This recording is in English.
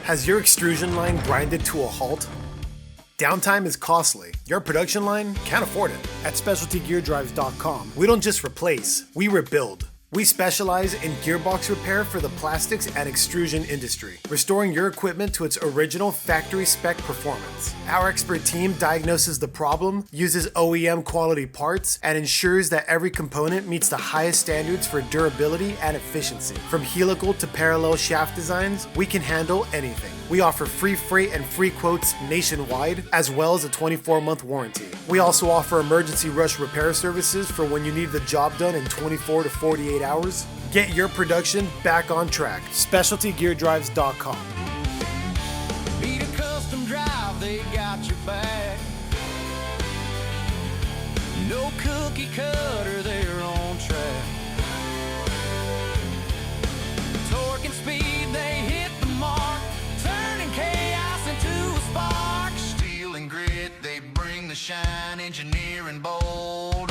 Has your extrusion line grinded to a halt? Downtime is costly. Your production line can't afford it. At SpecialtyGearDrives.com, we don't just replace, we rebuild. We specialize in gearbox repair for the plastics and extrusion industry, restoring your equipment to its original factory spec performance. Our expert team diagnoses the problem, uses OEM quality parts, and ensures that every component meets the highest standards for durability and efficiency. From helical to parallel shaft designs, we can handle anything. We offer free freight and free quotes nationwide, as well as a 24-month warranty. We also offer emergency rush repair services for when you need the job done in 24 to 48 hours. Get your production back on track. SpecialtyGearDrives.com. Need a custom drive, they got your back. No cookie cutter, they're on track. Torque and speed, they hit the mark. Turning chaos into a spark. Steel and grit, they bring the shine. Engineering bold.